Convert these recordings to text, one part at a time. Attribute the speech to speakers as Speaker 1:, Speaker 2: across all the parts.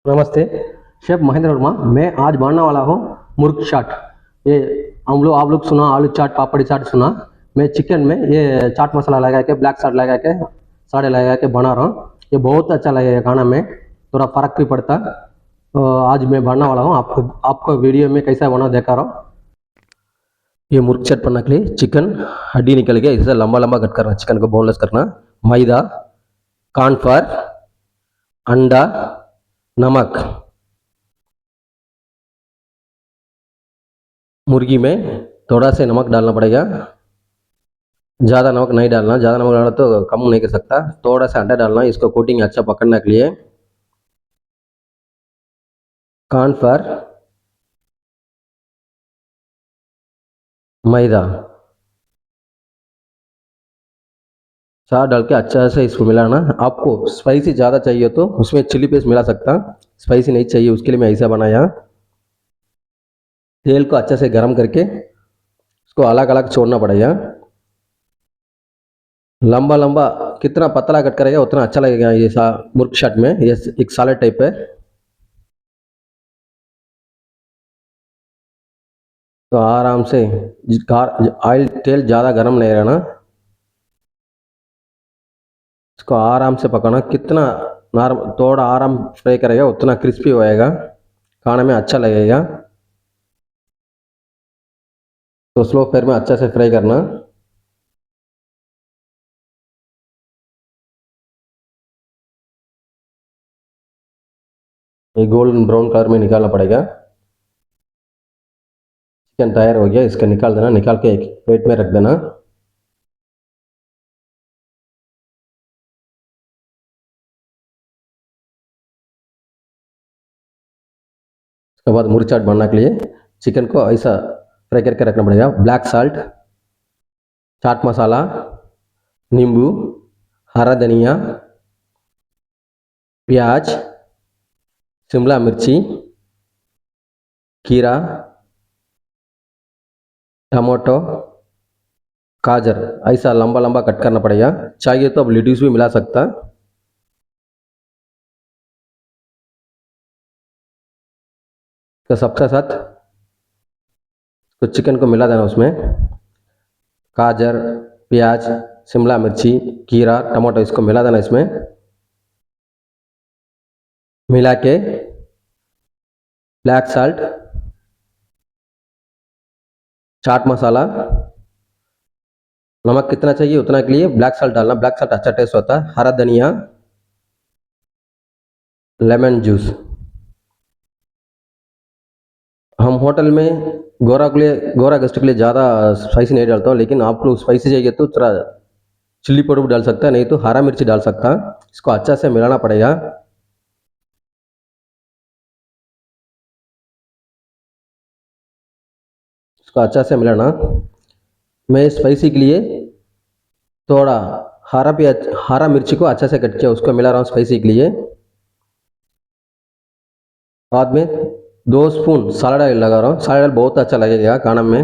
Speaker 1: नमस्ते, शेफ महेंद्र वर्मा। मैं आज बनाने वाला हूँ मुर्ग चाट। ये आप लोग सुना, आलू चाट, पापड़ी चाट सुना। मैं चिकन में ये चाट मसाला लगा के, ब्लैक सॉल्ट लगा के, साड़े लगा के बना रहा हूँ। ये बहुत अच्छा लगेगा खाना में, थोड़ा फर्क भी पड़ता। आज मैं बनाने वाला हूँ, आपको वीडियो में कैसा बना देखा रहा हूँ। ये मुर्ग चाट बनने के लिए चिकन हड्डी निकल के इसे लंबा लंबा कट करना, चिकन को बोनलेस करना। मैदा, कॉर्नफ्लोर, अंडा, नमक। मुर्गी में थोड़ा सा नमक डालना पड़ेगा, ज़्यादा नमक नहीं डालना। ज़्यादा नमक डालना तो कम नहीं कर सकता। थोड़ा सा अंडा डालना इसको कोटिंग अच्छा पकड़ने के लिए। कॉर्नफ्लोर, मैदा, चार डाल के अच्छा से इसको मिलाना। आपको स्पाइसी ज़्यादा चाहिए तो उसमें चिली पेस्ट मिला सकता, स्पाइसी नहीं चाहिए उसके लिए मैं ऐसा बनाया। तेल को अच्छा से गर्म करके उसको अलग अलग छोड़ना पड़ेगा। लंबा लंबा कितना पतला कट करेगा उतना अच्छा लगेगा। ये मुर्ग चाट में ये एक सालड टाइप है। तो आराम से ऑयल तेल ज़्यादा गर्म नहीं रहना, इसको आराम से पकाना। कितना थोड़ा आराम फ्राई करेगा उतना क्रिस्पी होएगा, खाने में अच्छा लगेगा। तो स्लो फ्लेम में अच्छा से फ्राई करना। ये गोल्डन ब्राउन कलर में निकालना पड़ेगा। चिकन तैयार हो गया, इसका निकाल देना। निकाल के एक प्लेट में रख देना। उसके बाद मुर्ग चाट बनने के लिए चिकन को ऐसा फ्राई करके रखना पड़ेगा। ब्लैक साल्ट, चाट मसाला, नींबू, हरा धनिया, प्याज, शिमला मिर्ची, खीरा, टमाटो, गाजर ऐसा लंबा लंबा कट करना पड़ेगा। चाहिए तो अब लेट्यूस भी मिला सकता। तो सबके साथ तो चिकन को मिला देना उसमें। गाजर, प्याज, शिमला मिर्ची, खीरा, टमाटो इसको मिला देना इसमें। मिला के ब्लैक साल्ट, चाट मसाला, नमक कितना चाहिए उतना के लिए ब्लैक साल्ट डालना। ब्लैक साल्ट अच्छा टेस्ट होता है। हरा धनिया, लेमन जूस। हम होटल में गोरा गेस्ट के लिए ज़्यादा स्पाइसी नहीं डालता हूँ, लेकिन आप लोग स्पाइसी चाहिए तो थोड़ा चिल्ली पाउडर भी डाल सकता है, नहीं तो हरा मिर्ची डाल सकता। इसको अच्छा से मिलाना पड़ेगा। इसको अच्छा से मिलाना। मैं स्पाइसी के लिए थोड़ा हरा मिर्ची को अच्छा से कट किया उसको मिला रहा हूँ स्पाइसी के लिए। बाद में 2 स्पून सलाद ऑयल लगा रहा हूँ। सलाद ऑयल बहुत अच्छा लगेगा खाना में।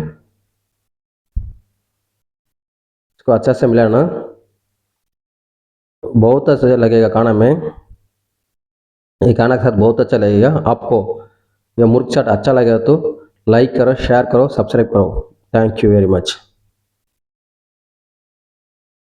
Speaker 1: इसको अच्छा से मिलाना, बहुत अच्छा लगेगा खाना में। ये खाना के साथ बहुत अच्छा लगेगा। आपको यह मुर्ग चाट अच्छा लगेगा तो लाइक करो, शेयर करो, सब्सक्राइब करो। Thank you very much.